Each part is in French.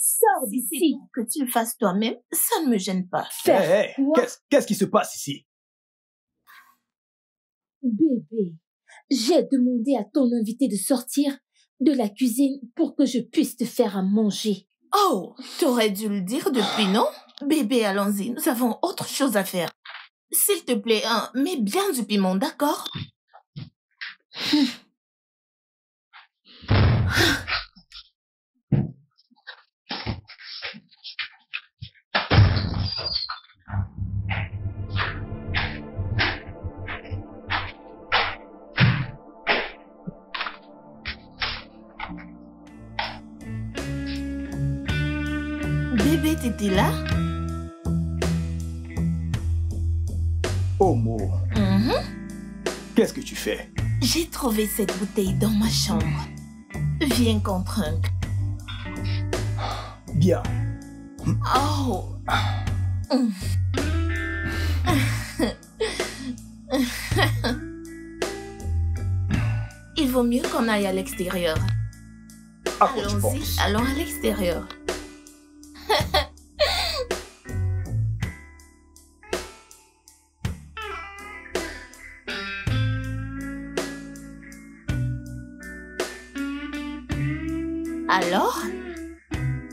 Sors Si c'est d'ici. pour que tu le fasses toi-même, ça ne me gêne pas. Faire quoi? Qu'est-ce qui se passe ici? Bébé, j'ai demandé à ton invité de sortir de la cuisine pour que je puisse te faire à manger. Oh, t'aurais dû le dire depuis, non? Bébé, allons-y, nous avons autre chose à faire. S'il te plaît, mets bien du piment, d'accord? Bébé, t'étais là? Omo, Mhm. qu'est-ce que tu fais? J'ai trouvé cette bouteille dans ma chambre. Viens qu'on trinque. Bien. Oh. Il vaut mieux qu'on aille à l'extérieur. À quoi tu Allons-y, penses? allons à l'extérieur. Alors,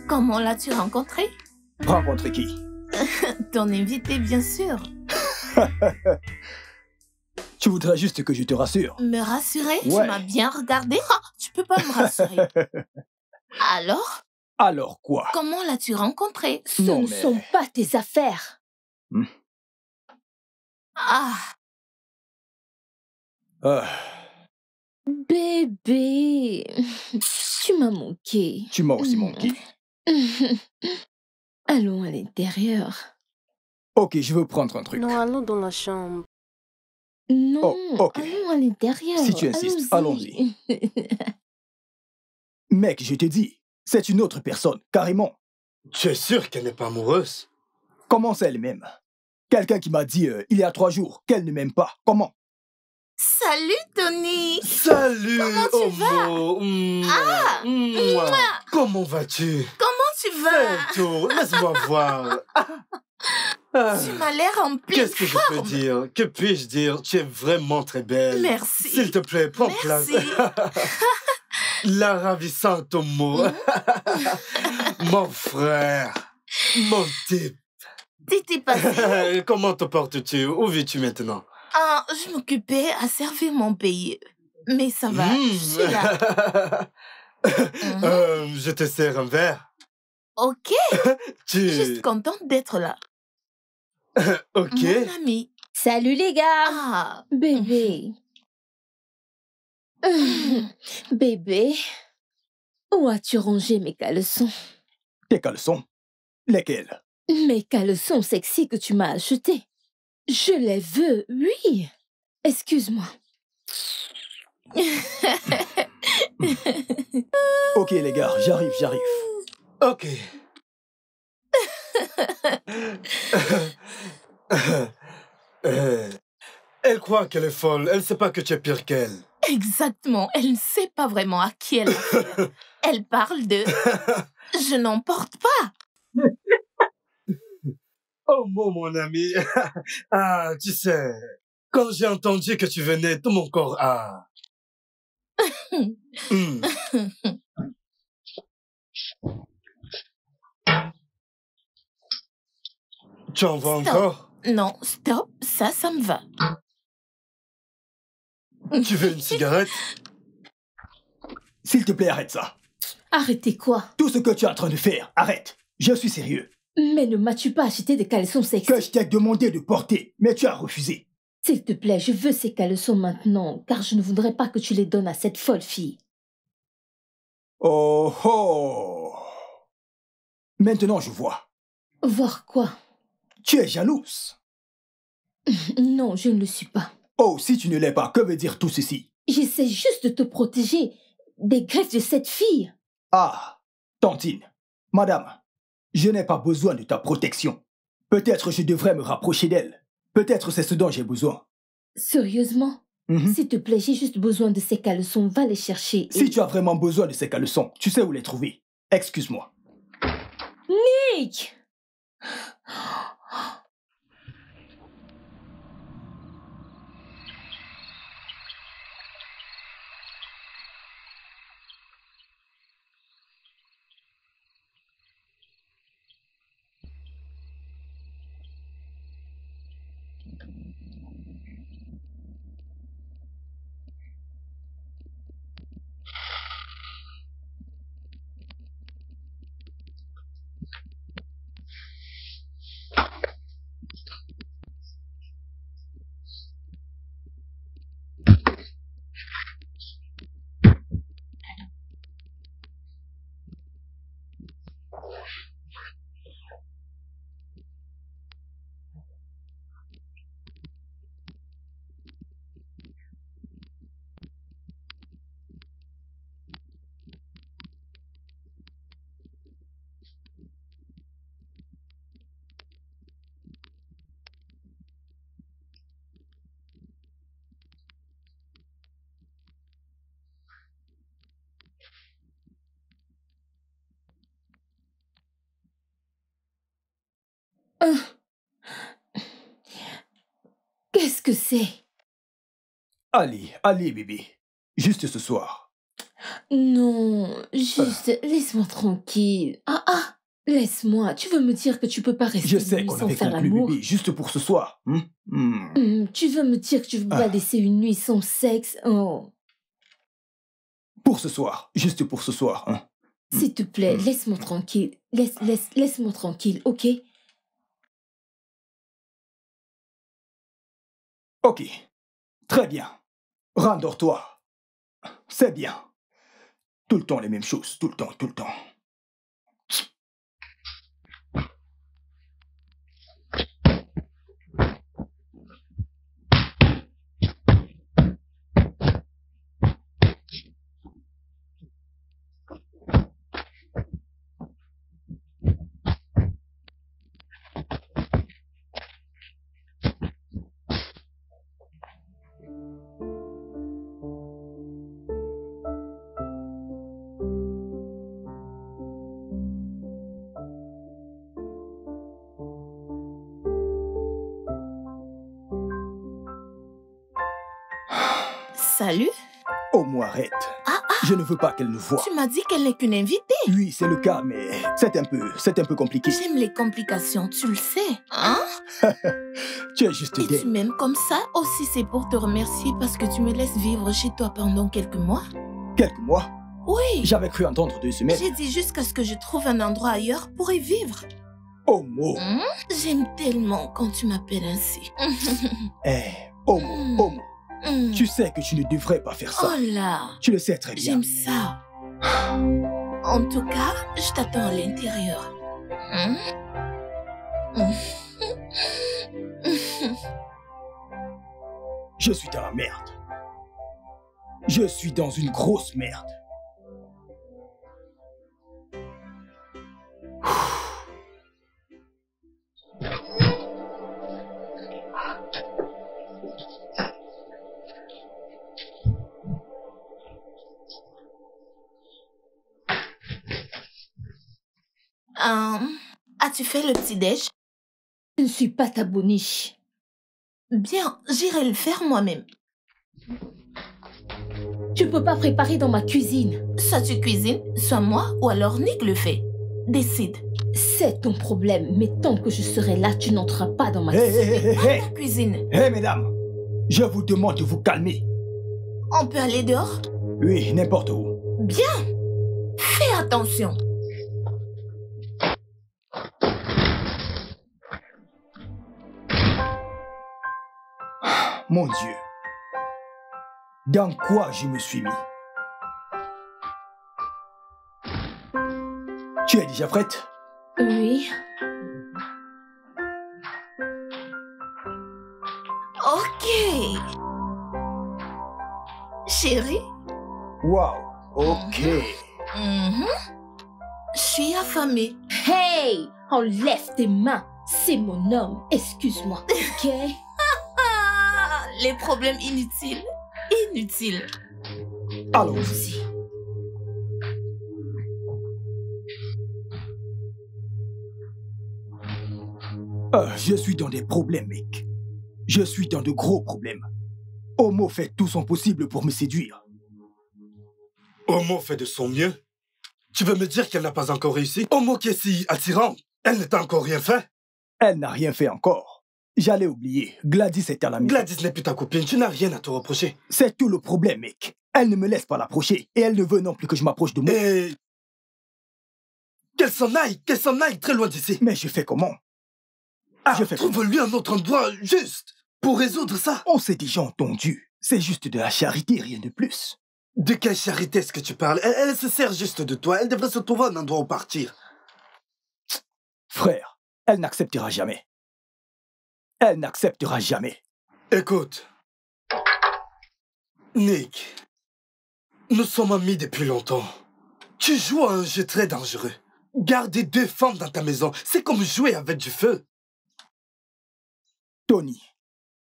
comment l'as-tu rencontré? Rencontrer qui? Ton invité, bien sûr. Tu voudrais juste que je te rassure. Me rassurer? Tu Ouais. m'as bien regardé? Ah, tu peux pas me rassurer. Alors, Alors quoi? comment l'as-tu rencontré? Ce Non, ne mais- sont pas tes affaires. Ah, Ah, Bébé, tu m'as manqué. tu m'as aussi manqué. Allons à l'intérieur. Ok, je veux prendre un truc. Non, allons dans la chambre. Non, Oh, ok. allons à l'intérieur. Si tu insistes, allons-y. Mec, je te dis, c'est une autre personne, carrément. Tu es sûr qu'elle n'est pas amoureuse? Comment ça elle-même? Quelqu'un qui m'a dit, il y a 3 jours, qu'elle ne m'aime pas. Comment? salut Tony. Salut, Comment tu vas? Omo. Comment vas-tu? Comment tu Fais vas? un tour, laisse-moi voir. Tu m'as l'air en pleine Qu'est-ce que je peux forme. dire? Que puis-je dire? Tu es vraiment très belle. Merci. S'il te plaît, prends Merci. place. La ravissante Omo. Mon frère. Mon type. T'étais passé. Comment te portes-tu? Où vis-tu maintenant? Ah, je m'occupais à servir mon pays. Mais ça va, je suis là. Je te sers un verre. Ok, Tu... juste contente d'être là. Ok. Mon ami. Salut les gars. Ah, Bébé. Bébé, où as-tu rangé mes caleçons? Tes caleçons? Lesquels? Mes caleçons sexy que tu m'as achetés. Je les veux, oui. Excuse-moi. Ok les gars, j'arrive. Ok. Elle croit qu'elle est folle. Elle ne sait pas que tu es pire qu'elle. exactement. Elle ne sait pas vraiment à qui elle a affaire. Elle parle de... Je n'en porte pas. Oh mon ami. Ah, tu sais, quand j'ai entendu que tu venais, tout mon corps a... Hmm. Tu en vois Stop. encore? Non, stop, ça me va. Tu veux une cigarette? S'il te plaît, arrête ça. Arrêtez quoi? Tout ce que tu es en train de faire, arrête. Je suis sérieux. Mais ne m'as-tu pas acheté des caleçons sexy? Que je t'ai demandé de porter, mais tu as refusé. S'il te plaît, je veux ces caleçons maintenant, car je ne voudrais pas que tu les donnes à cette folle fille. Oh oh. Maintenant je vois. Voir quoi? Tu es jalouse. Non, je ne le suis pas. Oh, si tu ne l'es pas, que veut dire tout ceci? J'essaie juste de te protéger des griffes de cette fille. Ah, Tantine, madame, je n'ai pas besoin de ta protection. Peut-être je devrais me rapprocher d'elle. Peut-être c'est ce dont j'ai besoin. Sérieusement? Mhm. S'il te plaît, j'ai juste besoin de ces caleçons. Va les chercher. Si tu as vraiment besoin de ces caleçons, tu sais où les trouver. Excuse-moi. Nick! Qu'est-ce que c'est? Allez, allez, bébé. Juste ce soir. Non, juste laisse-moi tranquille. Laisse-moi. Tu veux me dire que tu peux pas rester Je une sais nuit qu'on sans avait faire conclu, l'amour? bébé, juste pour ce soir. Tu veux me dire que tu veux pas laisser une nuit sans sexe? Oh. Pour ce soir, juste pour ce soir. Hein. S'il te plaît, laisse-moi tranquille. Laisse-moi tranquille, ok? Ok, très bien. Rendors-toi. C'est bien. Tout le temps les mêmes choses, tout le temps, tout le temps. Salut. Oh, moi, arrête. Je ne veux pas qu'elle nous voie. Tu m'as dit qu'elle n'est qu'une invitée. Oui, c'est le cas, mais c'est un peu compliqué. J'aime les complications, tu le sais. Hein? Tu es juste Et tu gay. m'aimes comme ça aussi, c'est pour te remercier parce que tu me laisses vivre chez toi pendant quelques mois. Quelques mois. Oui. J'avais cru entendre 2 semaines. J'ai dit jusqu'à ce que je trouve un endroit ailleurs pour y vivre. Homo. J'aime tellement quand tu m'appelles ainsi. Homo. Tu sais que tu ne devrais pas faire ça. Oh là. Tu le sais très bien. J'aime ça. En tout cas, je t'attends à l'intérieur. Je suis dans la merde. Je suis dans une grosse merde. As-tu fait le petit-déj? Je ne suis pas ta boniche. Bien, j'irai le faire moi-même. Tu peux pas préparer dans ma cuisine. Soit tu cuisines, soit moi, ou alors Nick le fait. Décide. C'est ton problème, mais tant que je serai là, tu n'entreras pas dans ma cuisine. Hé, Ta cuisine. Hé, mesdames, je vous demande de vous calmer. On peut aller dehors? Oui, n'importe où. Bien. Fais attention. Mon Dieu. Dans quoi je me suis mis? Tu es déjà prête? Oui. Ok. Chérie? Wow, ok. Je suis affamée. Hey! Enlève tes mains. C'est mon homme. Excuse-moi, ok? Les problèmes inutiles. Inutiles. Allons-y. Je suis dans des problèmes, mec. Je suis dans de gros problèmes. Omo fait tout son possible pour me séduire. Omo fait de son mieux. Tu veux me dire qu'elle n'a pas encore réussi? Omo qui est si attirante, elle ne t'a encore rien fait? Elle n'a rien fait encore. J'allais oublier. Gladys est à la maison. Gladys n'est plus ta copine, tu n'as rien à te reprocher. C'est tout le problème, mec. Elle ne me laisse pas l'approcher. Et elle ne veut non plus que je m'approche de moi. Et... qu'elle s'en aille très loin d'ici. Mais je fais comment? Trouve-lui un autre endroit juste pour résoudre ça. On s'est déjà entendu. C'est juste de la charité, rien de plus. De quelle charité est-ce que tu parles? Elle se sert juste de toi. Elle devrait se trouver un endroit où partir. Frère, elle n'acceptera jamais. Elle n'acceptera jamais. Écoute, Nick, nous sommes amis depuis longtemps. Tu joues à un jeu très dangereux. Garder 2 femmes dans ta maison, c'est comme jouer avec du feu. Tony,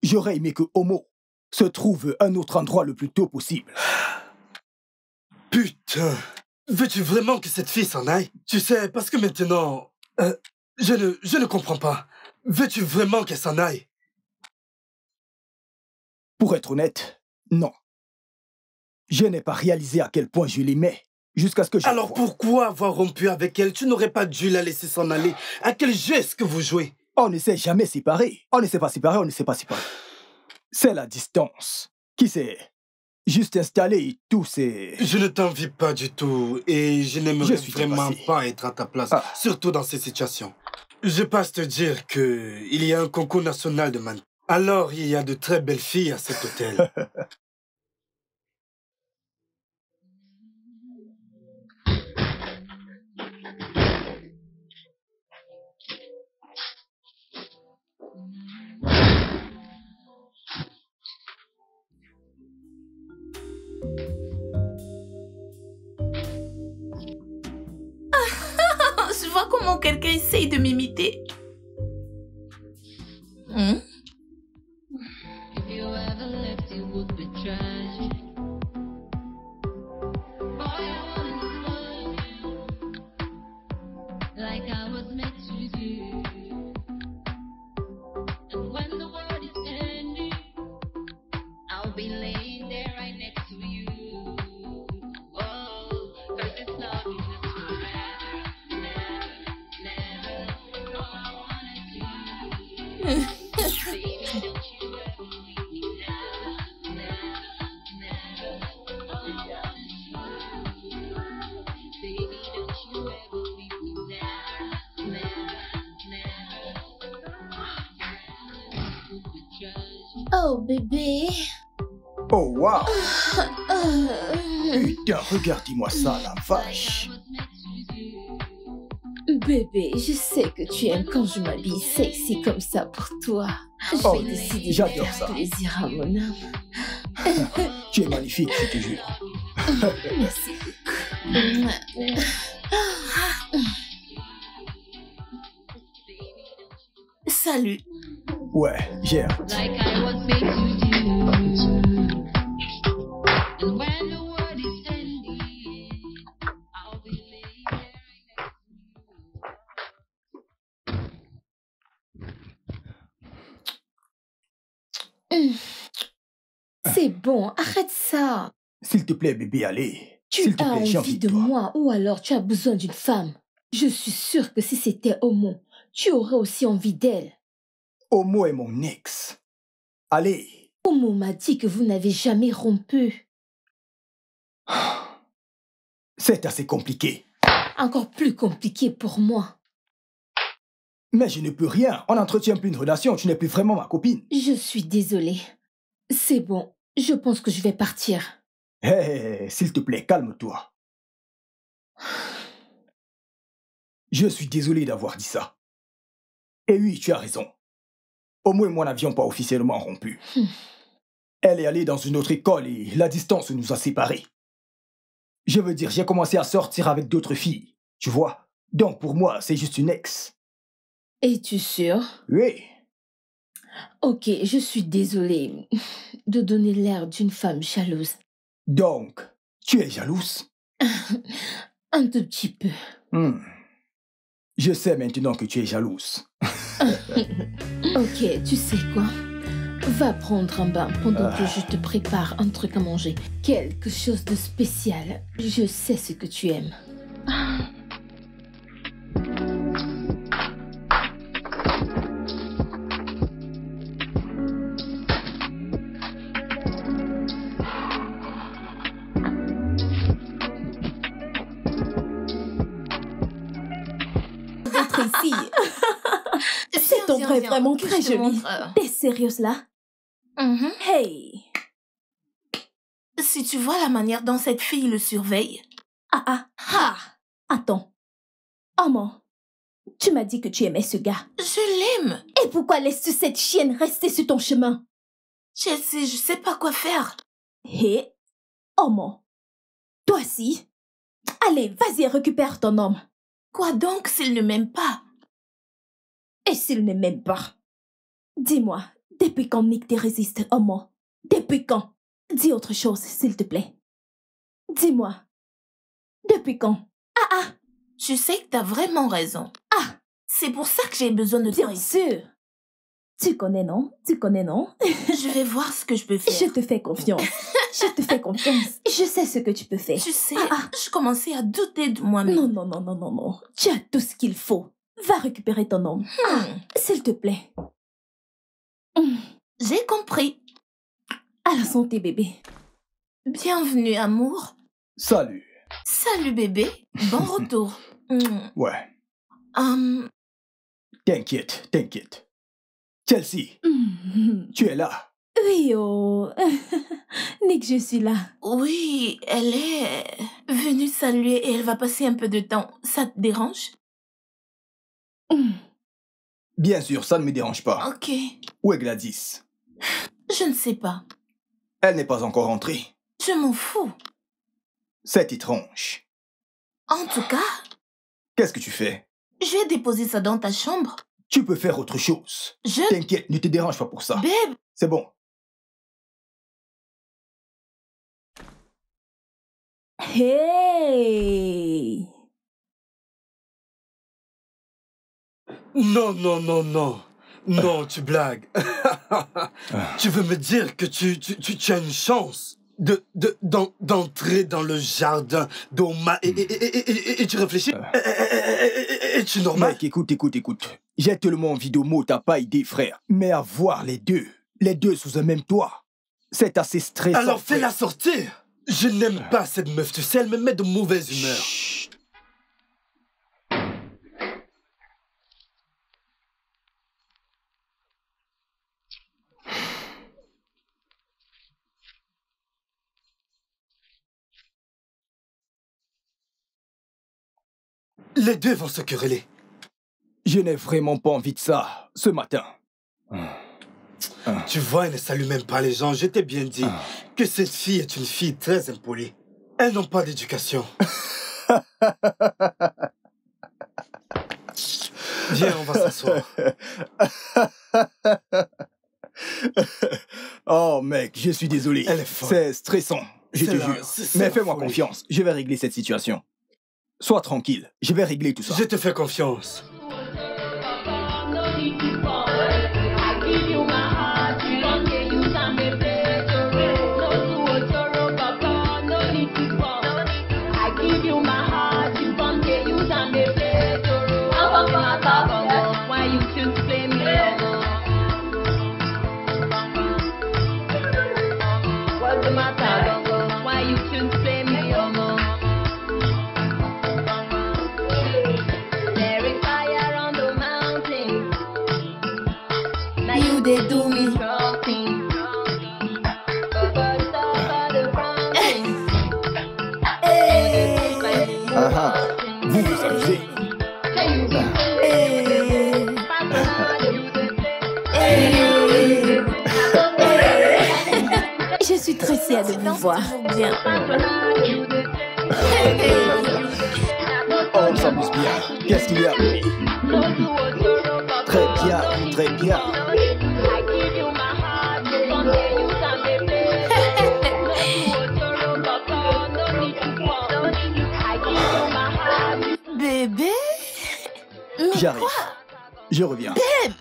j'aurais aimé que Omo se trouve un autre endroit le plus tôt possible. Putain, veux-tu vraiment que cette fille s'en aille? Tu sais, parce que maintenant, je ne comprends pas. Veux-tu vraiment qu'elle s'en aille? Pour être honnête, non. Je n'ai pas réalisé à quel point je l'aimais jusqu'à ce que je... Alors pourquoi avoir rompu avec elle? Tu n'aurais pas dû la laisser s'en aller. À quel jeu est-ce que vous jouez? On ne s'est jamais séparés. On ne s'est pas séparés, on ne s'est pas séparés. C'est la distance qui s'est juste installée et tout s'est... Je ne t'envie pas du tout et je n'aimerais vraiment pas être à ta place, surtout dans ces situations. Je passe te dire que il y a un concours national de mannequins. Alors il y a de très belles filles à cet hôtel. Je vois comment quelqu'un essaye de m'imiter. Oh, bébé. Oh, wow. Putain, regarde-moi ça, la vache. Bébé, je sais que tu aimes quand je m'habille sexy comme ça pour toi. Je vais décider de faire plaisir à mon âme. Tu es magnifique, je te jure. Merci beaucoup. Salut. Ouais, j'ai hâte. C'est bon, arrête ça. S'il te plaît, bébé, allez. Tu as envie de moi ou alors tu as besoin d'une femme. Je suis sûre que si c'était Omo, tu aurais aussi envie d'elle. Omo est mon ex. Allez. Omo m'a dit que vous n'avez jamais rompu. C'est assez compliqué. Encore plus compliqué pour moi. Mais je ne peux rien. On n'entretient plus une relation. Tu n'es plus vraiment ma copine. Je suis désolée. C'est bon. Je pense que je vais partir. Hé, s'il te plaît, calme-toi. Je suis désolé d'avoir dit ça. Et oui, tu as raison. Omo et moi n'avions pas officiellement rompu. Elle est allée dans une autre école et la distance nous a séparés. Je veux dire, j'ai commencé à sortir avec d'autres filles, tu vois. Donc pour moi, c'est juste une ex. Es-tu sûr? Oui. Ok, je suis désolée de donner l'air d'une femme jalouse. Donc, tu es jalouse? Un tout petit peu. Je sais maintenant que tu es jalouse. Ok, tu sais quoi? Va prendre un bain pendant que je te prépare un truc à manger. Quelque chose de spécial. Je sais ce que tu aimes. Ici. C'est ton vrai vraiment très joli. T'es sérieuse là? Hey. Si tu vois la manière dont cette fille le surveille. Attends. Maman, tu m'as dit que tu aimais ce gars. Je l'aime. Et pourquoi laisses-tu cette chienne rester sur ton chemin? Chelsea, je sais pas quoi faire. Hé, maman, toi aussi. Allez, vas-y, récupère ton homme. Quoi donc s'il ne m'aime pas? Et s'il ne m'aime pas? Dis-moi, depuis quand Nick te résiste, maman? Depuis quand? Dis autre chose, s'il te plaît. Dis-moi. Depuis quand? Je sais que t'as vraiment raison. C'est pour ça que j'ai besoin de toi. Bien sûr. Tu connais, non? Je vais voir ce que je peux faire. Je te fais confiance. Je sais ce que tu peux faire. Tu sais, je commençais à douter de moi-même. Non. Tu as tout ce qu'il faut. Va récupérer ton homme. S'il te plaît. J'ai compris. À la santé, bébé. Bienvenue, amour. Salut. Salut, bébé. Bon retour. Ouais. T'inquiète. Chelsea, tu es là. Oui, Nick, je suis là. Oui, elle est venue saluer et elle va passer un peu de temps. Ça te dérange? Bien sûr, ça ne me dérange pas. Ok. Où est Gladys? Je ne sais pas. Elle n'est pas encore rentrée. Je m'en fous. C'est étrange. En tout cas... Qu'est-ce que tu fais? Je vais déposer ça dans ta chambre. Tu peux faire autre chose. T'inquiète, ne te dérange pas pour ça. Babe! C'est bon. Hey! Non. Non, tu blagues. Tu veux me dire que tu as une chance d'entrer dans le jardin d'Oma et tu réfléchis? Es-tu normal? Mec, écoute. J'ai tellement envie de mots, t'as pas idée, frère. Mais avoir les deux sous un même toit, c'est assez stressant. Alors fais-la sortir. Je n'aime pas cette meuf, tu sais, elle me met de mauvaise humeur. Chut. Les deux vont se quereller. Je n'ai vraiment pas envie de ça, ce matin. Tu vois, elle ne salue même pas les gens. Je t'ai bien dit que cette fille est une fille très impolie. Elles n'ont pas d'éducation. Viens, on va s'asseoir. Oh mec, je suis désolé. Elle est folle. C'est stressant, je te jure. Mais fais-moi confiance, je vais régler cette situation. Sois tranquille, je vais régler tout ça. Je te fais confiance. They do me. Vous vous amusez. Je suis très fière de vous voir. Bien. Oh, on s'amuse bien. Qu'est-ce qu'il y a? Très bien. Bébé? J'arrive. Je reviens. Babe!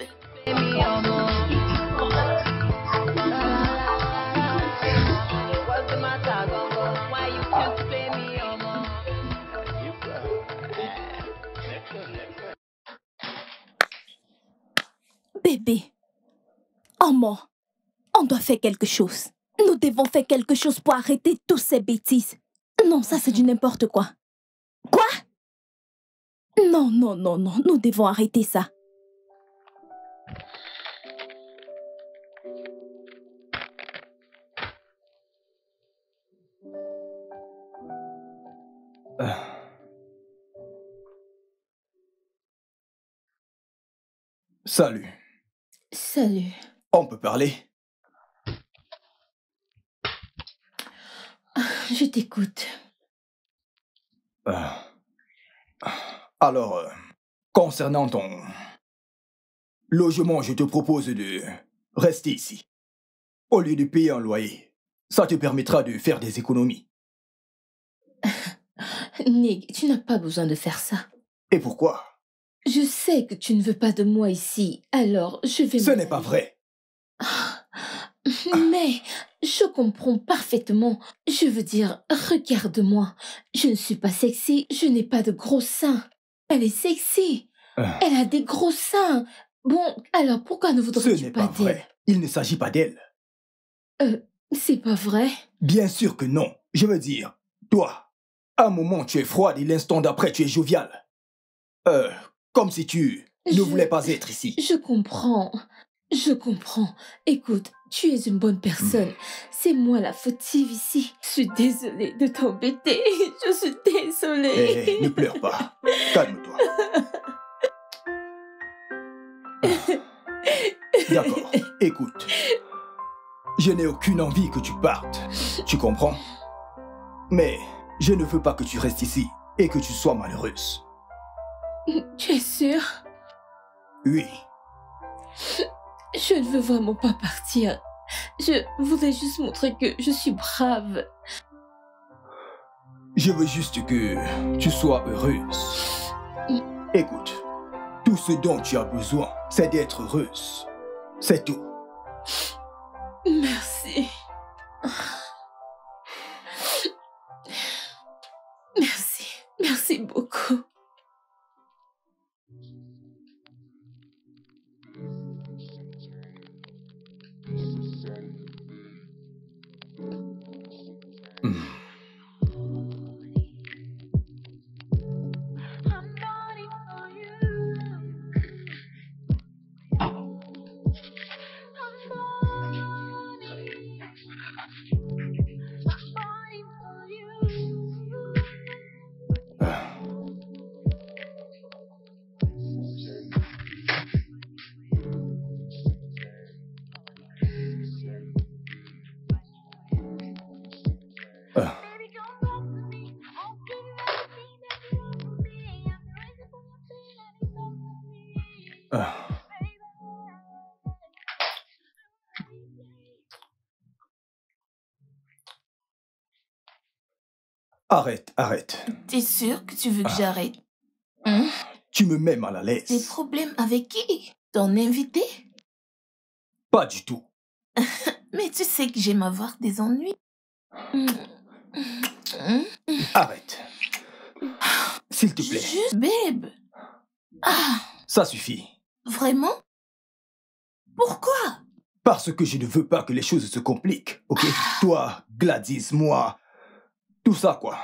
Bébé, Amon, on doit faire quelque chose. Nous devons faire quelque chose pour arrêter toutes ces bêtises. Non, ça c'est du n'importe quoi. Quoi? Non, non, non, non, nous devons arrêter ça. Salut. Salut. On peut parler? Je t'écoute. Alors, concernant ton logement, je te propose de rester ici. Au lieu de payer un loyer, ça te permettra de faire des économies. Nick, tu n'as pas besoin de faire ça. Et pourquoi? Je sais que tu ne veux pas de moi ici, alors je vais... Ce n'est pas vrai. Mais je comprends parfaitement. Je veux dire, regarde-moi. Je ne suis pas sexy, je n'ai pas de gros seins. Elle est sexy. Elle a des gros seins. Bon, alors pourquoi ne voudrais-tu pas d'elle? Vrai. Il ne s'agit pas d'elle. C'est pas vrai? Bien sûr que non. Je veux dire, toi, à un moment tu es froide et l'instant d'après tu es joviale. Comme si tu ne voulais pas être ici. Je comprends. Je comprends. Écoute, tu es une bonne personne. C'est moi la fautive ici. Je suis désolée de t'embêter. Je suis désolée. Hé, ne pleure pas. Calme-toi. D'accord, écoute. Je n'ai aucune envie que tu partes. Tu comprends? Mais je ne veux pas que tu restes ici et que tu sois malheureuse. Tu es sûre? Oui. Je ne veux vraiment pas partir. Je voudrais juste montrer que je suis brave. Je veux juste que tu sois heureuse. Écoute, tout ce dont tu as besoin, c'est d'être heureuse. C'est tout. Merci. Merci. Merci beaucoup. Arrête. T'es sûr que tu veux que j'arrête? Tu me mets mal à l'aise. Des problèmes avec qui? Ton invité? Pas du tout. Mais tu sais que j'aime avoir des ennuis. Arrête. S'il te plaît. Juste, babe. Ça suffit. Vraiment? Pourquoi? Parce que je ne veux pas que les choses se compliquent, ok? Toi, Gladys, moi, tout ça, quoi.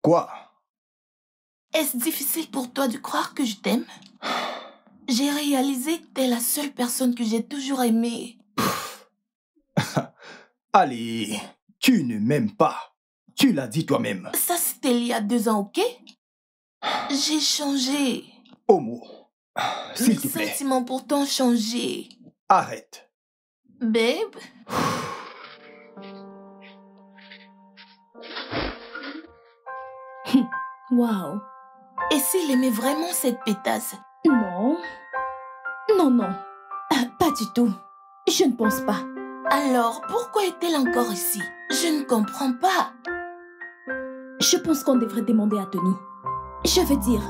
Quoi? Est-ce difficile pour toi de croire que je t'aime? J'ai réalisé que t'es la seule personne que j'ai toujours aimée. Allez, tu ne m'aimes pas. Tu l'as dit toi-même. Ça, c'était il y a 2 ans, ok? J'ai changé. Homo, s'il te plaît. Mes sentiments pourtant ont changé. Arrête. Babe? Wow. Et s'il aimait vraiment cette pétasse? Non. Non, non. Pas du tout. Je ne pense pas. Alors, pourquoi est-elle encore ici? Je ne comprends pas. Je pense qu'on devrait demander à Tony. Je veux dire,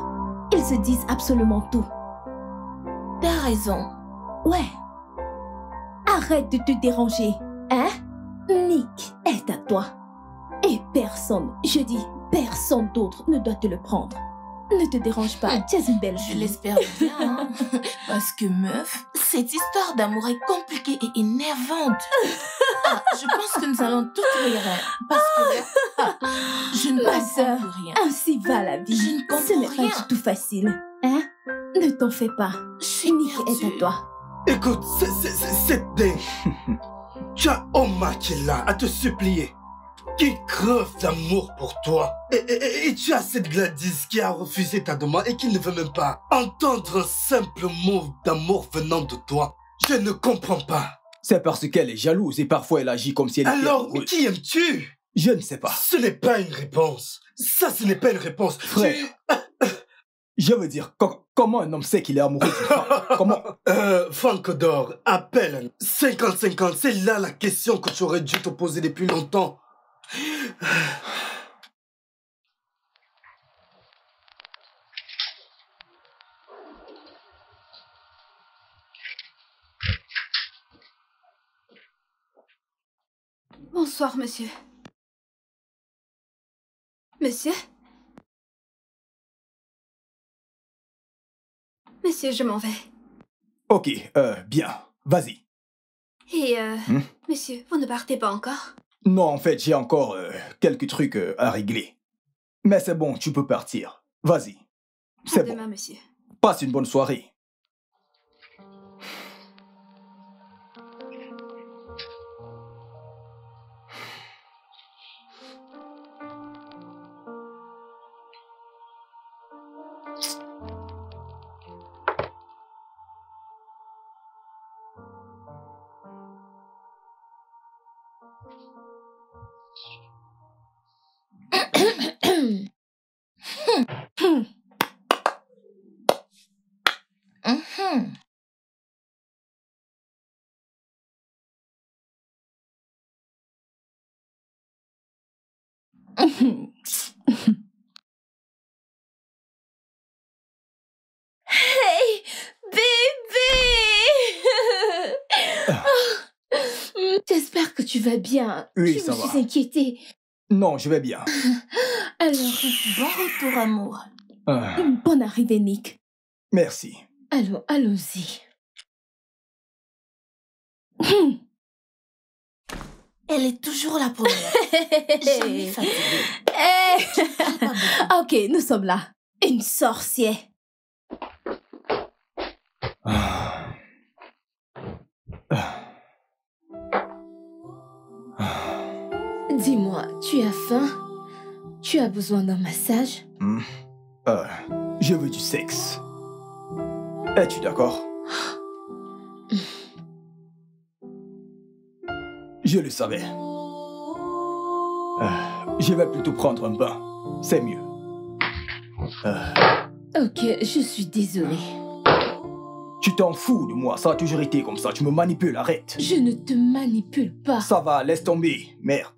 ils se disent absolument tout. T'as raison. Ouais. Arrête de te déranger, hein? Nick est à toi. Et personne, je dis personne d'autre ne doit te le prendre. Ne te dérange pas, tu es une belle fille. Je l'espère bien, hein? Parce que meuf, cette histoire d'amour est compliquée et énervante. Je pense que nous allons toutes rire, parce que là, je ne comprends plus rien. Ainsi va la vie. Je ne comprends Ce n'est rien. pas du tout facile, hein? Ne t'en fais pas. Nick est à toi. Écoute, c'est dingue. Tu as Oma qui est là, à te supplier, qui crève d'amour pour toi. Et tu as cette Gladys qui a refusé ta demande et qui ne veut même pas entendre un simple mot d'amour venant de toi. Je ne comprends pas. C'est parce qu'elle est jalouse et parfois elle agit comme si elle était Alors, amoureuse. qui aimes-tu? Je ne sais pas. Ce n'est pas une réponse. Ça, ce n'est pas une réponse. Frère, je veux dire, comment un homme sait qu'il est amoureux d'une femme? Comment? Franck Odor, appelle 50-50. C'est là la question que tu aurais dû te poser depuis longtemps. Bonsoir, monsieur. Monsieur? Monsieur, je m'en vais. Ok, bien. Vas-y. Et, monsieur, vous ne partez pas encore? Non, en fait, j'ai encore quelques trucs à régler. Mais c'est bon, tu peux partir. Vas-y. C'est bon. Demain, monsieur. Passe une bonne soirée. Hey, bébé! J'espère que tu vas bien. Oui, je ça me va. suis inquiétée. Non, je vais bien. Alors, Bon retour, amour. Une bonne arrivée, Nick. Merci. allons-y. Elle est toujours la première. Jamais fatiguée. Ok, nous sommes là. Une sorcière. Dis-moi, tu as faim? Tu as besoin d'un massage? Je veux du sexe. Es-tu d'accord? Je le savais. Je vais plutôt prendre un bain. C'est mieux. Ok, je suis désolée. Tu t'en fous de moi, ça a toujours été comme ça. Tu me manipules, arrête. Je ne te manipule pas. Ça va, laisse tomber. Merde.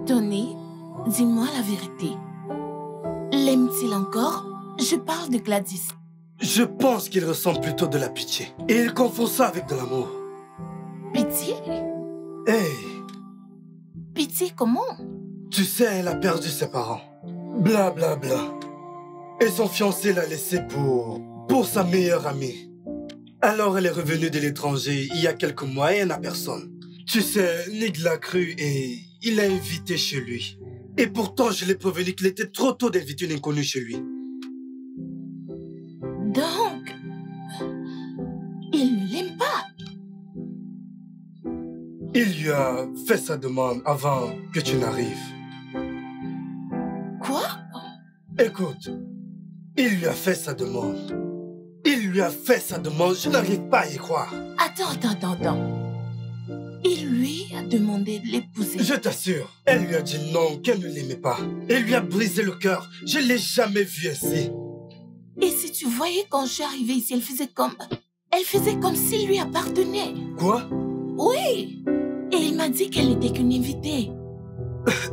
Tony, dis-moi la vérité. L'aime-t-il encore? Je parle de Gladys. Je pense qu'il ressent plutôt de la pitié. Et il confond ça avec de l'amour. Pitié? Hey, Pitié comment? tu sais, elle a perdu ses parents. Bla bla bla. Et son fiancé l'a laissé pour sa meilleure amie. Alors elle est revenue de l'étranger il y a quelques mois et elle n'a personne. Tu sais, Nick l'a cru et il l'a invité chez lui. Et pourtant, je l'ai prévenu qu'il était trop tôt d'inviter une inconnue chez lui. Donc, il ne l'aime pas. Il lui a fait sa demande avant que tu n'arrives. Quoi? Écoute, il lui a fait sa demande. Il lui a fait sa demande, je n'arrive pas à y croire. Attends. Il lui a demandé de l'épouser. Je t'assure, elle lui a dit non, qu'elle ne l'aimait pas. Elle lui a brisé le cœur. Je ne l'ai jamais vue ainsi. Et si tu voyais quand je suis arrivée ici, elle faisait comme s'il lui appartenait. Quoi? Oui. Et il m'a dit qu'elle n'était qu'une invitée.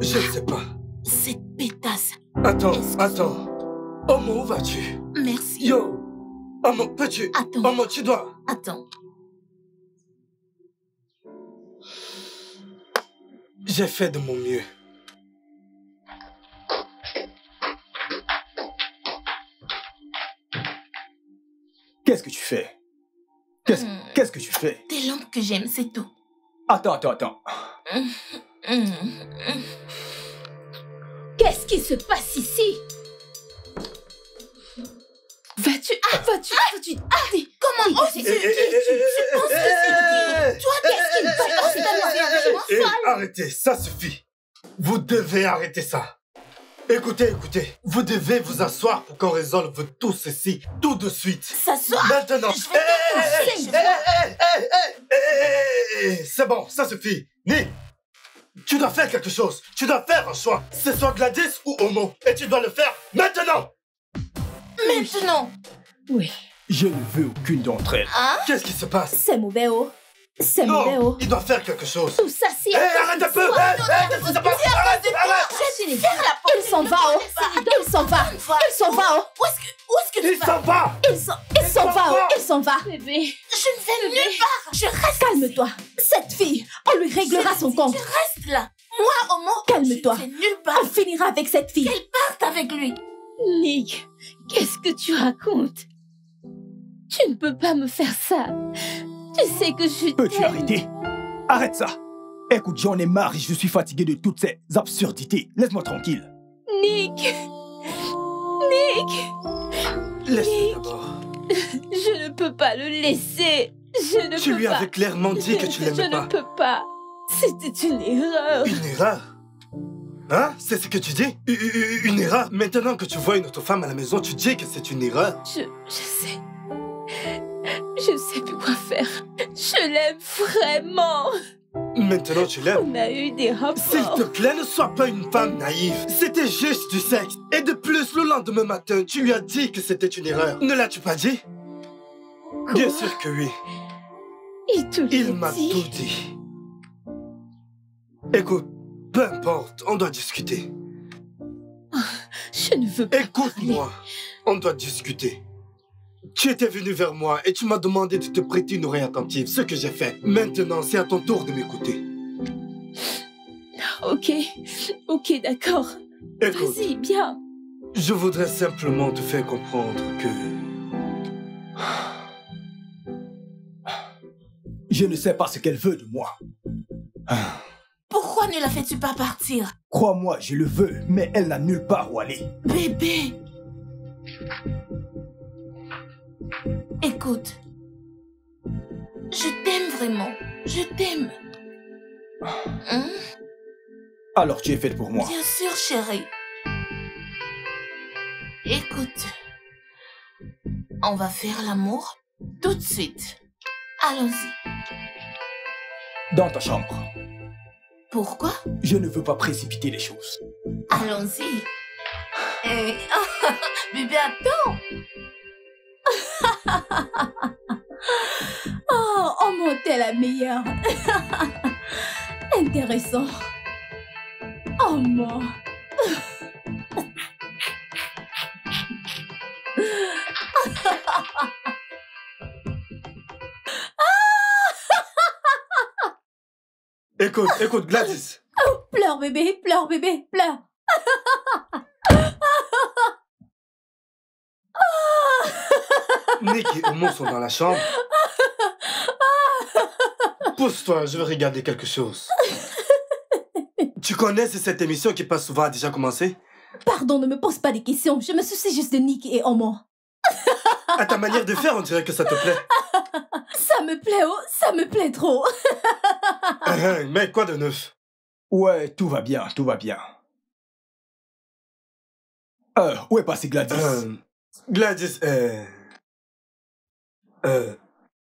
Je ne sais pas. Cette pétasse. Attends. Omo, où vas-tu? Merci. Yo, Omo, peux-tu... Attends. Omo, tu dois... Attends. J'ai fait de mon mieux. Qu'est-ce que tu fais? Qu'est-ce que tu fais? T'es l'homme que j'aime, c'est tout. Attends. Qu'est-ce qui se passe ici? Vas-tu... Comment oses-tu? Tu penses que c'est qui? Toi, qu'est-ce qui te passe? Arrêtez, ça suffit. Vous devez arrêter ça. Écoutez, vous devez vous asseoir pour qu'on résolve tout ceci tout de suite. S'asseoir? Maintenant. Je vais te coucher. C'est bon, ça suffit. Nick, tu dois faire quelque chose. Tu dois faire un choix. C'est soit Gladys ou Omo. Et tu dois le faire maintenant. Maintenant? Oui. Je ne veux aucune d'entre elles. Hein? Qu'est-ce qui se passe? C'est mauvais, oh. C'est mauvais, Non, oh. il doit faire quelque chose. Tout ça, c'est... Arrête un peu. Qu'est-ce qui se passe? Arrête. Je vais faire la porte. Il s'en va, oh. Il s'en va. Il s'en va, oh. Où est-ce que tu Il vas? s'en va. Il s'en va, oh. Il s'en va. Bébé. Je ne vais nulle part. Je reste. Calme-toi. Cette fille, on lui réglera son compte. Je reste là. Moi, Omo, Calme-toi. je ne vais nulle part. On finira avec cette fille. Qu'elle parte avec lui. Nick, qu'est-ce que tu racontes? Tu ne peux pas me faire ça. Tu sais que je Peux-tu t'aime. arrêter? Arrête ça. Écoute, j'en ai marre et je suis fatigué de toutes ces absurdités. Laisse-moi tranquille. Nick. Laisse-le d'abord. Je ne peux pas le laisser. Je ne Tu peux lui pas. avais clairement dit que tu Je l'aimais ne pas. peux pas. C'était une erreur. Une erreur? Hein? C'est ce que tu dis? Une erreur? Maintenant que tu vois une autre femme à la maison, tu dis que c'est une erreur? Je sais. Je ne sais plus quoi faire. Je l'aime vraiment. Maintenant tu l'aimes? On a eu des S'il rapports. te plaît, ne sois pas une femme naïve. C'était juste du sexe. Et de plus, le lendemain matin, tu lui as dit que c'était une erreur. Ne l'as-tu pas dit? Bien sûr que oui. Il m'a tout dit. Écoute, peu importe, on doit discuter. Je ne veux pas. Écoute-moi, on doit discuter. Tu étais venu vers moi et tu m'as demandé de te prêter une oreille attentive, ce que j'ai fait. Maintenant, c'est à ton tour de m'écouter. Ok, d'accord. Écoute, Vas-y, bien. je voudrais simplement te faire comprendre que... Je ne sais pas ce qu'elle veut de moi. Pourquoi ne la fais-tu pas partir? Crois-moi, je le veux, mais elle n'a nulle part où aller. Bébé. Écoute. Je t'aime vraiment. Je t'aime. Hein? Alors tu es faite pour moi. Bien sûr, chérie. Écoute. On va faire l'amour tout de suite. Allons-y. Dans ta chambre. Pourquoi? Je ne veux pas précipiter les choses. Allons-y. Bébé, attends. Oh mon, t'es la meilleure. Intéressant. Oh mon. Écoute, Gladys. Pleure bébé, pleure. Nick et Omo sont dans la chambre. Pousse-toi, je veux regarder quelque chose. Tu connais cette émission qui passe souvent a déjà commencé? Pardon, ne me pose pas des questions. Je me soucie juste de Nick et Omo. À ta manière de faire, on dirait que ça te plaît. Ça me plaît, oh, ça me plaît trop. Mais quoi de neuf? Ouais, tout va bien. Où est passé Gladys? Gladys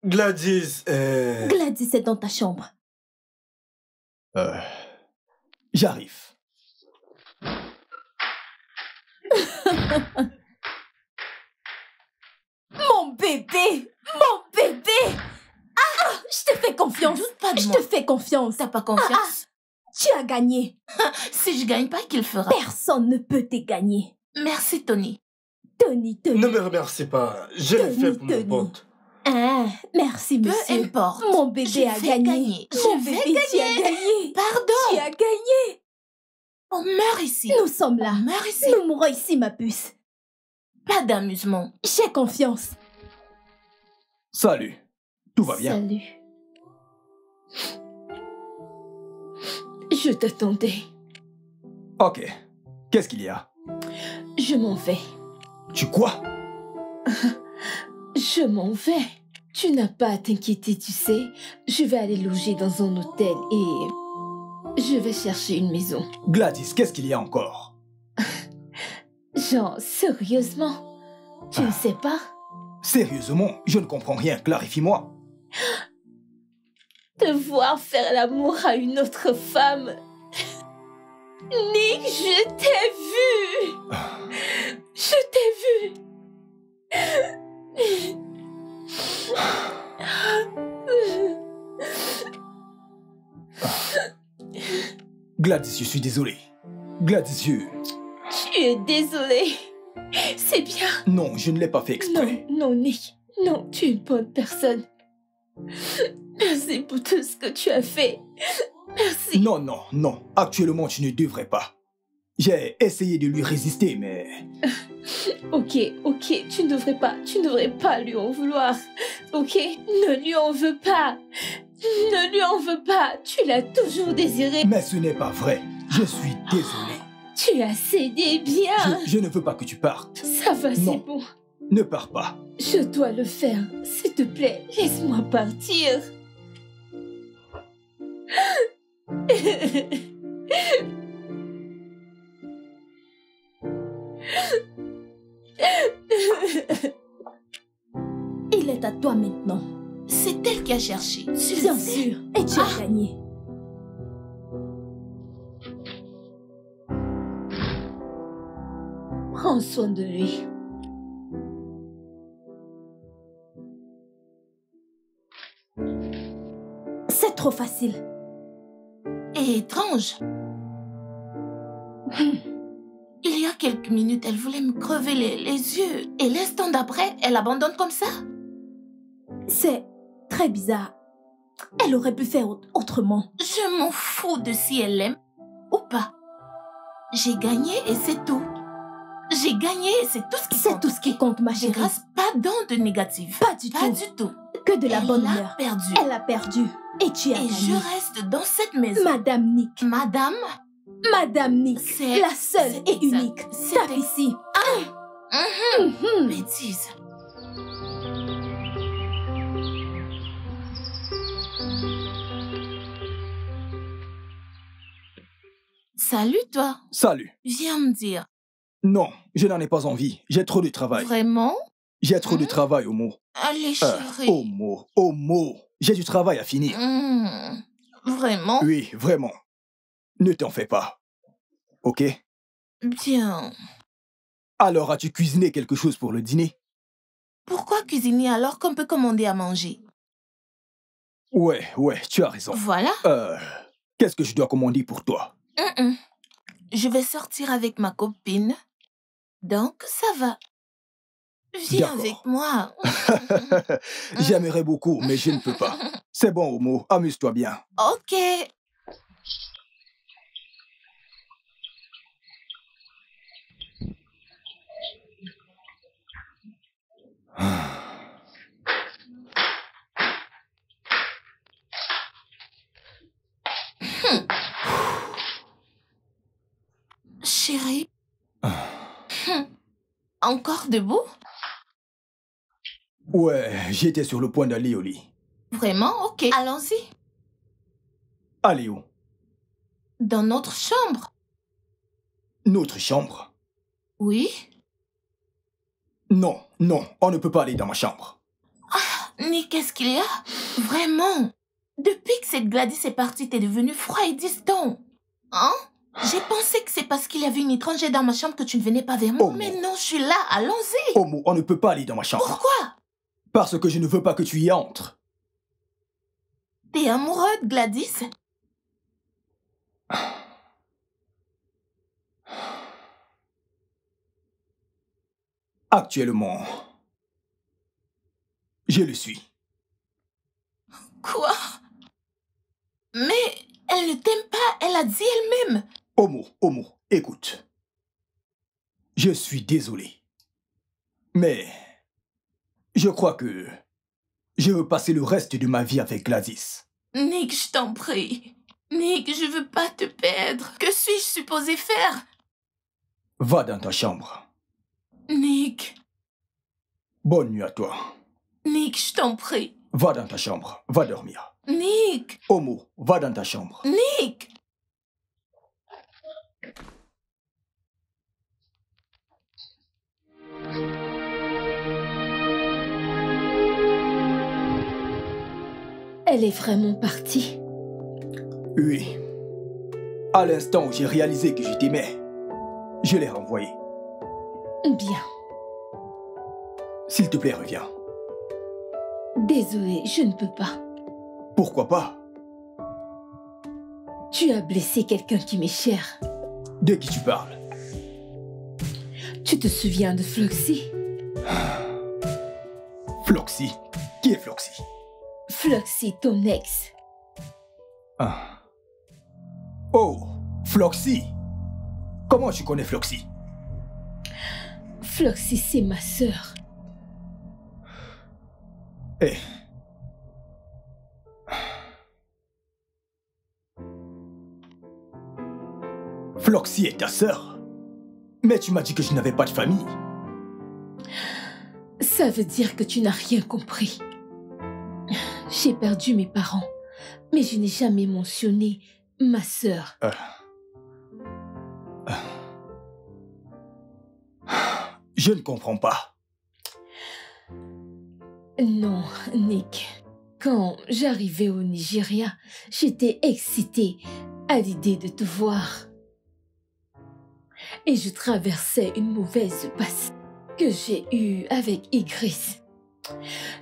Gladys est dans ta chambre. J'arrive. Mon bébé. Ah, je te fais confiance. Doute pas de Je moi. te fais confiance. T'as pas confiance? Tu as as gagné. Si je gagne pas, qu'il fera? Personne ne peut te gagner. Merci, Tony. Tony. Ne me remercie pas. Je l'ai fait pour mon pote. Hein, merci, monsieur. Peu importe. Mon bébé a gagné. Mon bébé, tu as gagné. Pardon. Tu as gagné. On meurt ici. Nous sommes là. On meurt ici. Nous mourrons ici, ma puce. Pas d'amusement. J'ai confiance. Salut. Tout va bien? Salut. Je t'attendais. Ok. Qu'est-ce qu'il y a? Je m'en vais. Tu quoi? Je m'en vais. Tu n'as pas à t'inquiéter, tu sais. Je vais aller loger dans un hôtel et je vais chercher une maison. Gladys, qu'est-ce qu'il y a encore? Genre, sérieusement? Tu ne sais pas? Sérieusement, je ne comprends rien. Clarifie-moi. Te voir faire l'amour à une autre femme. Nick, je t'ai vu. Je t'ai vu. Gladys, je suis désolé. Gladys, Tu es désolé. C'est bien. Non, je ne l'ai pas fait exprès. Non, Nick. Non, tu es une bonne personne. Merci pour tout ce que tu as fait. Merci. Non. Actuellement, tu ne devrais pas. J'ai essayé de lui résister, mais... Ok, tu ne devrais pas lui en vouloir. Ok, ne lui en veux pas. Ne lui en veux pas. Tu l'as toujours désiré. Mais ce n'est pas vrai. Je suis désolé. Tu as cédé bien. Je ne veux pas que tu partes. Ça va, c'est bon. Ne pars pas. Je dois le faire. S'il te plaît, laisse-moi partir. Il est à toi maintenant. C'est elle qui a cherché. Bien sûr. Et tu as gagné. Prends soin de lui. C'est trop facile. Et étrange. Il y a quelques minutes, elle voulait me crever les yeux. Et l'instant d'après, elle abandonne comme ça. C'est très bizarre. Elle aurait pu faire autrement. Je m'en fous de si elle l'aime ou pas. J'ai gagné et c'est tout. J'ai gagné et c'est tout ce qui compte. C'est tout ce qui compte, ma chérie. Grâce pas d'onde négative. Pas du tout. Que de la bonne humeur. Elle a perdu. Et tu as gagné. Et je reste dans cette maison. Madame Nick. Madame Nick. La seule et unique. Tape ici. Bêtise. Salut, toi. Salut. Viens me dire. Non, je n'en ai pas envie. J'ai trop de travail. Vraiment? J'ai trop de travail, Omo. Allez, chérie. Omo. J'ai du travail à finir. Vraiment? Oui, vraiment. Ne t'en fais pas. Ok? Bien. Alors, as-tu cuisiné quelque chose pour le dîner? Pourquoi cuisiner alors qu'on peut commander à manger? Ouais, tu as raison. Voilà. Qu'est-ce que je dois commander pour toi? Je vais sortir avec ma copine. Donc, ça va. Viens avec moi. J'aimerais beaucoup, mais je ne peux pas. C'est bon, Omo. Amuse-toi bien. Ok. Chérie. Encore debout? Ouais, j'étais sur le point d'aller au lit. Vraiment? Ok. Allons-y. Allez où? Dans notre chambre. Notre chambre? Oui. Non, on ne peut pas aller dans ma chambre. Nick, qu'est-ce qu'il y a? Vraiment? Depuis que cette Gladys est partie, t'es devenu froid et distant. Hein? J'ai pensé que c'est parce qu'il y avait une étrangère dans ma chambre que tu ne venais pas vers moi. Omo. Mais non, je suis là, allons-y. Omo, on ne peut pas aller dans ma chambre. Pourquoi? Parce que je ne veux pas que tu y entres. T'es amoureux de Gladys? Actuellement, je le suis. Quoi? Mais elle ne t'aime pas, elle a dit elle-même. Omo, écoute. Je suis désolé. Mais je crois que je veux passer le reste de ma vie avec Gladys. Nick, je t'en prie. Nick, je veux pas te perdre. Que suis-je supposé faire? Va dans ta chambre. Nick. Bonne nuit à toi. Nick, je t'en prie. Va dans ta chambre. Va dormir. Nick. Omo, va dans ta chambre. Nick. Elle est vraiment partie? Oui. À l'instant où j'ai réalisé que je t'aimais, je l'ai renvoyée. Bien. S'il te plaît, reviens. Désolée, je ne peux pas. Pourquoi pas? Tu as blessé quelqu'un qui m'est cher. De qui tu parles? Tu te souviens de Floxy? Floxy? Qui est Floxy? Floxy, ton ex. Ah. Oh, Floxy. Comment tu connais Floxy? Floxy, c'est ma sœur. Eh. Floxy est ta sœur? Mais tu m'as dit que je n'avais pas de famille. Ça veut dire que tu n'as rien compris. J'ai perdu mes parents, mais je n'ai jamais mentionné ma sœur. Je ne comprends pas. Non, Nick. Quand j'arrivais au Nigeria, j'étais excitée à l'idée de te voir. Et je traversais une mauvaise passe que j'ai eue avec Igris.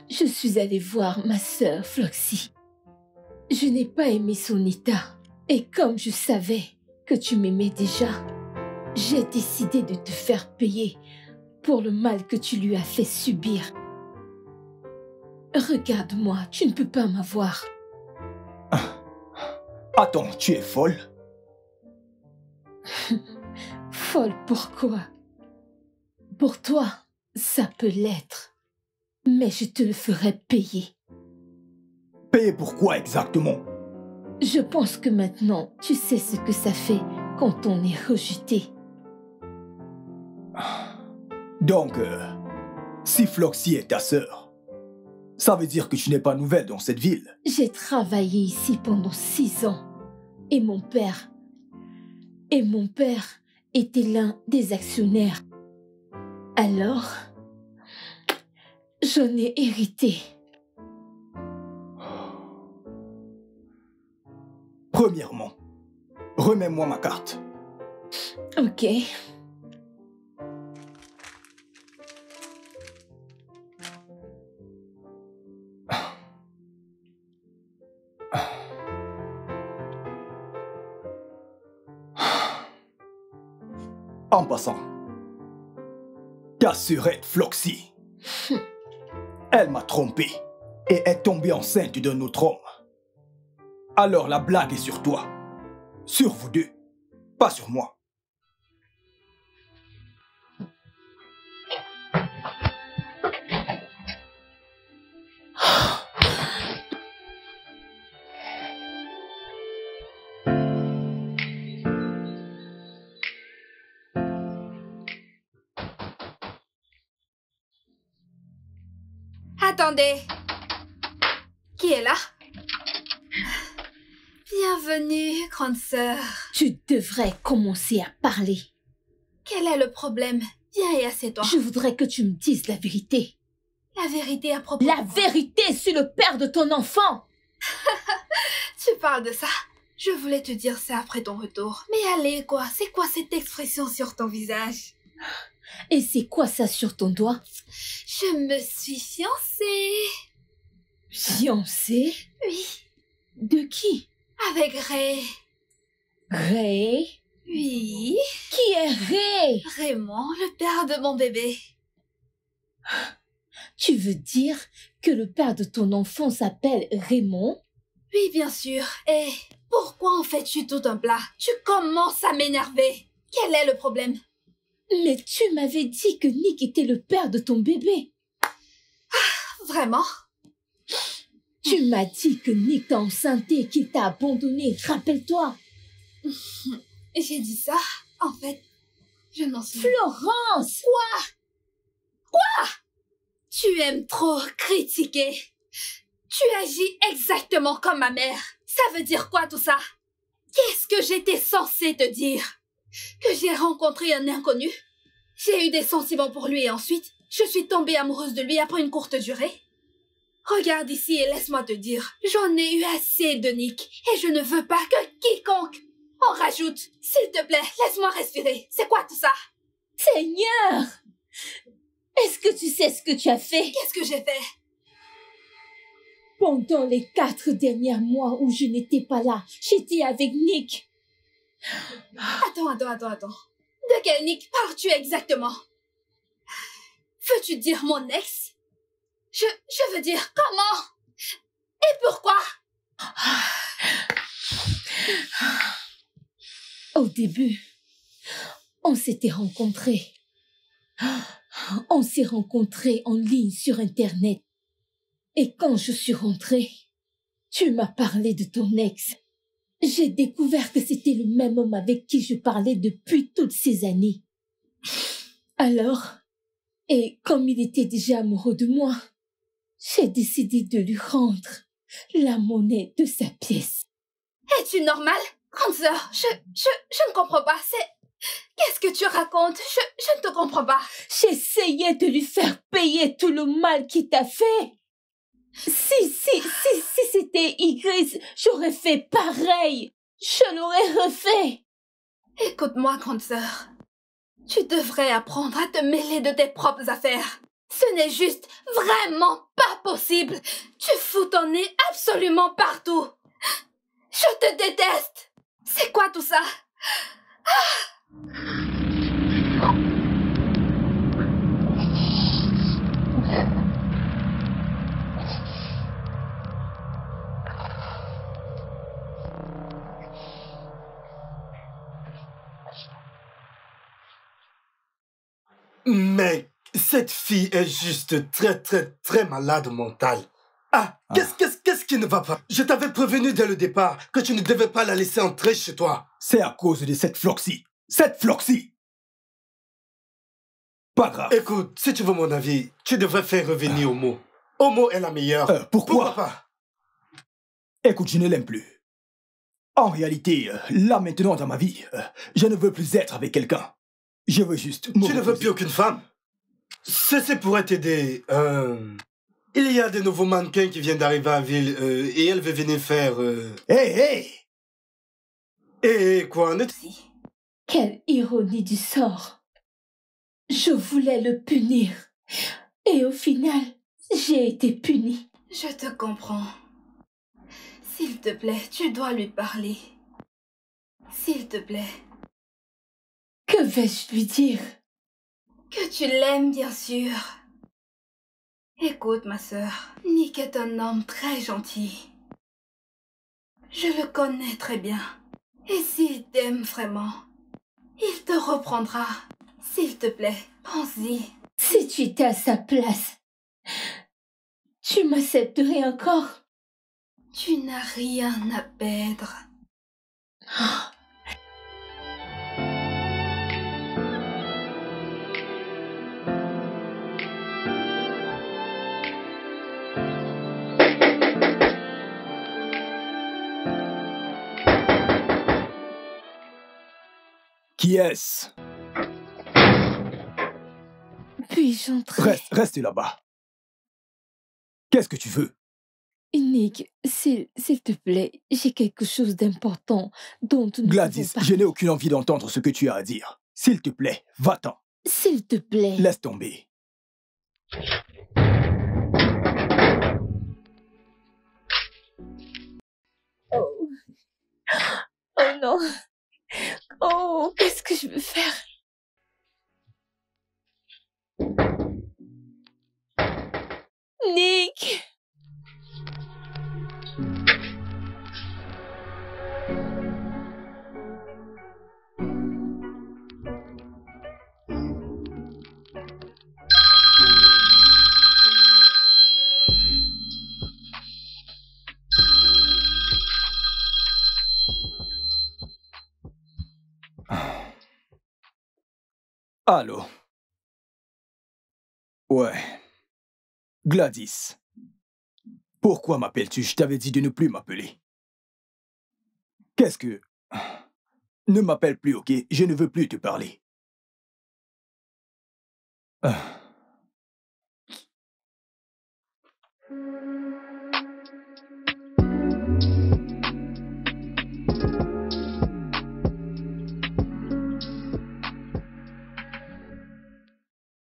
Je suis allée voir ma sœur Floxy. Je n'ai pas aimé son état. Et comme je savais que tu m'aimais déjà, j'ai décidé de te faire payer pour le mal que tu lui as fait subir. Regarde-moi, tu ne peux pas m'avoir. Attends, tu es folle? Folle pourquoi? Pour toi, ça peut l'être. Mais je te le ferai payer. Payer pour quoi exactement? Je pense que maintenant, tu sais ce que ça fait quand on est rejeté. Donc, si Floxy est ta sœur, ça veut dire que tu n'es pas nouvelle dans cette ville. J'ai travaillé ici pendant 6 ans. Et mon père était l'un des actionnaires. Alors, j'en ai hérité. Premièrement, remets-moi ma carte. Ok. En passant, ta sœurette Floxy, elle m'a trompé et est tombée enceinte d'un autre homme. Alors la blague est sur toi, sur vous deux, pas sur moi. Attendez. Qui est là? Bienvenue, grande sœur. Tu devrais commencer à parler. Quel est le problème? Viens et assieds-toi. Je voudrais que tu me dises la vérité. La vérité à propos... La vérité sur le père de ton enfant. Tu parles de ça? Je voulais te dire ça après ton retour. Mais allez, quoi? C'est quoi cette expression sur ton visage? Et c'est quoi ça sur ton doigt? Je me suis fiancée. Fiancée? Oui. De qui? Avec Ray. Ray? Oui. Qui est Ray? Raymond, le père de mon bébé. Tu veux dire que le père de ton enfant s'appelle Raymond? Oui, bien sûr. Et pourquoi en fais-tu tout un plat? Tu commences à m'énerver. Quel est le problème? Mais tu m'avais dit que Nick était le père de ton bébé. Vraiment? Tu m'as dit que Nick t'a enceinté et qu'il t'a abandonné, rappelle-toi. J'ai dit ça? En fait, je n'en suis... Florence! Quoi? Tu aimes trop critiquer. Tu agis exactement comme ma mère. Ça veut dire quoi tout ça? Qu'est-ce que j'étais censée te dire? Que j'ai rencontré un inconnu? J'ai eu des sentiments pour lui et ensuite, je suis tombée amoureuse de lui après une courte durée? Regarde ici et laisse-moi te dire, j'en ai eu assez de Nick et je ne veux pas que quiconque en rajoute. S'il te plaît, laisse-moi respirer. C'est quoi tout ça? Seigneur! Est-ce que tu sais ce que tu as fait? Qu'est-ce que j'ai fait? Pendant les 4 derniers mois où je n'étais pas là, j'étais avec Nick. Attends. De quel Nick parles-tu exactement? Veux-tu dire mon ex? Je veux dire comment? Et pourquoi? Au début, on s'était rencontrés. On s'est rencontrés en ligne sur Internet. Et quand je suis rentrée, tu m'as parlé de ton ex. J'ai découvert que c'était le même homme avec qui je parlais depuis toutes ces années. Alors, et comme il était déjà amoureux de moi, j'ai décidé de lui rendre la monnaie de sa pièce. Es-tu normale? Grande sœur, je ne comprends pas. Qu'est-ce que tu racontes? Je ne te comprends pas. J'essayais de lui faire payer tout le mal qu'il t'a fait. Si c'était Igris, j'aurais fait pareil. Je l'aurais refait. Écoute-moi, grande sœur. Tu devrais apprendre à te mêler de tes propres affaires. Ce n'est juste vraiment pas possible. Tu fous ton nez absolument partout. Je te déteste. C'est quoi tout ça? Mec, cette fille est juste très malade mentale. Qu'est-ce qui ne va pas? Je t'avais prévenu dès le départ que tu ne devais pas la laisser entrer chez toi. C'est à cause de cette Floxy. Cette Floxy! Pas grave. Écoute, si tu veux mon avis, tu devrais faire revenir Omo. Omo est la meilleure. Pourquoi pas? Écoute, je ne l'aime plus. En réalité, là maintenant dans ma vie, je ne veux plus être avec quelqu'un. Je veux juste... Tu ne veux plus aucune femme? Ceci pourrait t'aider. Il y a des nouveaux mannequins qui viennent d'arriver à ville et elle veut venir faire... Hey! Et quoi? Quelle ironie du sort. Je voulais le punir. Et au final, j'ai été punie. Je te comprends. S'il te plaît, tu dois lui parler. S'il te plaît. Que vais-je lui dire? Que tu l'aimes, bien sûr. Écoute, ma sœur, Nick est un homme très gentil. Je le connais très bien. Et s'il t'aime vraiment, il te reprendra. S'il te plaît, pense-y. Si tu étais à sa place, tu m'accepterais encore? Tu n'as rien à perdre. Qui est-ce? Puis-je entrer? Reste là-bas. Qu'est-ce que tu veux? Nick, s'il te plaît, j'ai quelque chose d'important dont nous Gladys, je n'ai aucune envie d'entendre ce que tu as à dire. S'il te plaît, va-t'en. S'il te plaît. Laisse tomber. Oh. Oh non. Oh, qu'est-ce que je veux faire? Nick! Allô? Ouais. Gladys. Pourquoi m'appelles-tu? Je t'avais dit de ne plus m'appeler. Qu'est-ce que... Ne m'appelle plus, ok? Je ne veux plus te parler.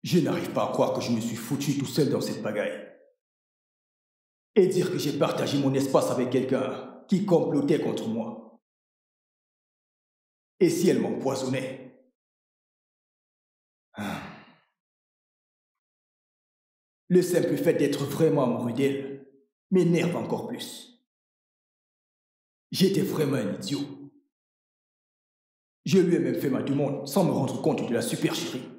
Je n'arrive pas à croire que je me suis foutu tout seul dans cette pagaille. Et dire que j'ai partagé mon espace avec quelqu'un qui complotait contre moi. Et si elle m'empoisonnait? Le simple fait d'être vraiment amoureux d'elle m'énerve encore plus. J'étais vraiment un idiot. Je lui ai même fait ma demande sans me rendre compte de la supercherie.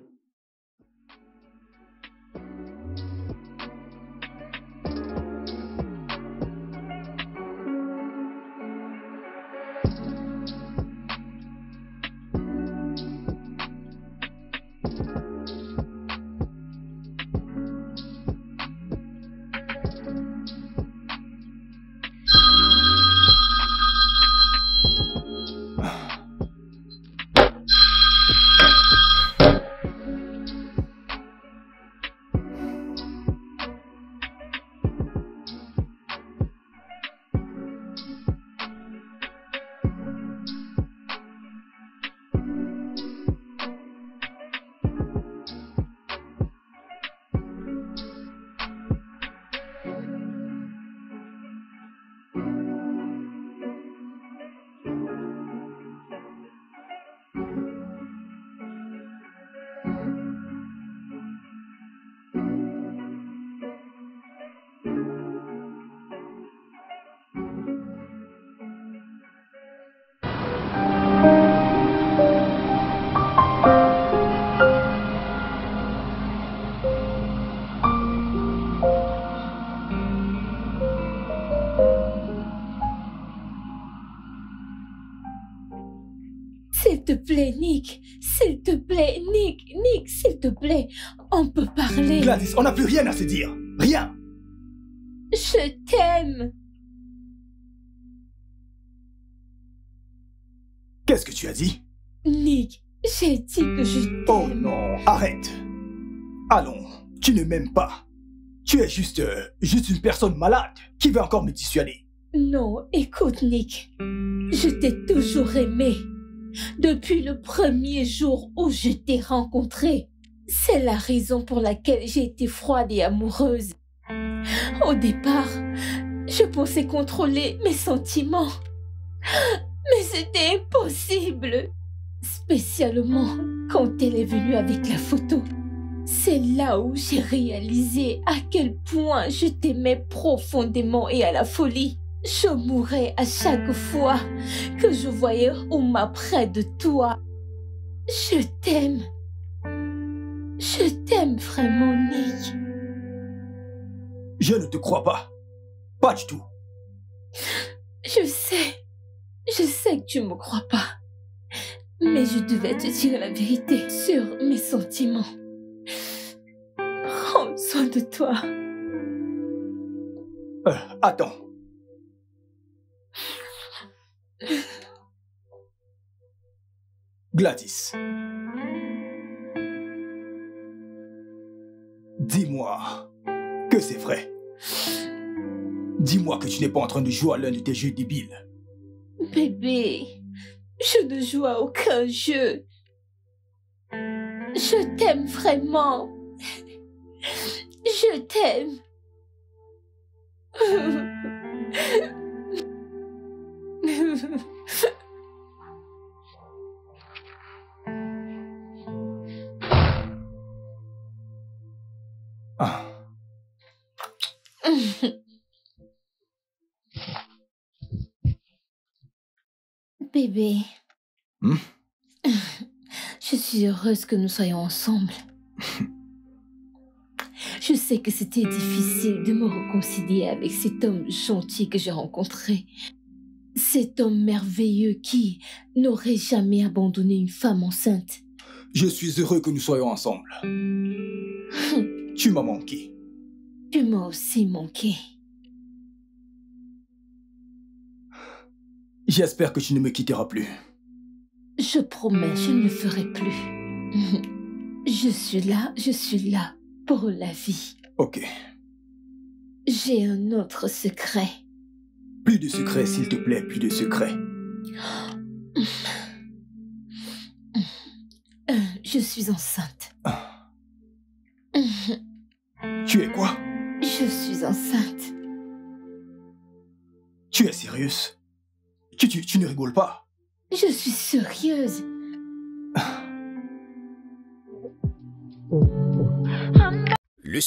S'il te plaît, Nick. S'il te plaît, Nick. Nick, s'il te plaît. On peut parler. Gladys, on n'a plus rien à se dire. Rien. Je t'aime. Qu'est-ce que tu as dit? Nick, j'ai dit que je t'aime. Oh non, arrête. Allons, tu ne m'aimes pas. Tu es juste une personne malade qui veut encore me dissuader. Non, écoute, Nick. Je t'ai toujours aimé. Depuis le premier jour où je t'ai rencontré. C'est la raison pour laquelle j'ai été froide et amoureuse. Au départ, je pensais contrôler mes sentiments. Mais c'était impossible. Spécialement quand elle est venue avec la photo. C'est là où j'ai réalisé à quel point je t'aimais profondément et à la folie. Je mourrais à chaque fois que je voyais Uma près de toi. Je t'aime. Je t'aime vraiment, Nick. Je ne te crois pas. Pas du tout. Je sais que tu ne me crois pas. Mais je devais te dire la vérité sur mes sentiments. Prends soin de toi. Attends. Gladys. Dis-moi que c'est vrai. Dis-moi que tu n'es pas en train de jouer à l'un de tes jeux débiles. Bébé, je ne joue à aucun jeu. Je t'aime vraiment. Je t'aime. Bébé. Je suis heureuse que nous soyons ensemble. Je sais que c'était difficile de me réconcilier avec cet homme gentil que j'ai rencontré. Cet homme merveilleux qui n'aurait jamais abandonné une femme enceinte. Je suis heureux que nous soyons ensemble. Tu m'as manqué. Tu m'as aussi manqué. J'espère que tu ne me quitteras plus. Je promets, je ne le ferai plus. Je suis là pour la vie. Ok. J'ai un autre secret. Plus de secrets, s'il te plaît, plus de secrets. Je suis enceinte. Tu es quoi? Je suis enceinte. Tu es sérieuse? Tu ne rigoles pas? Je suis sérieuse. Le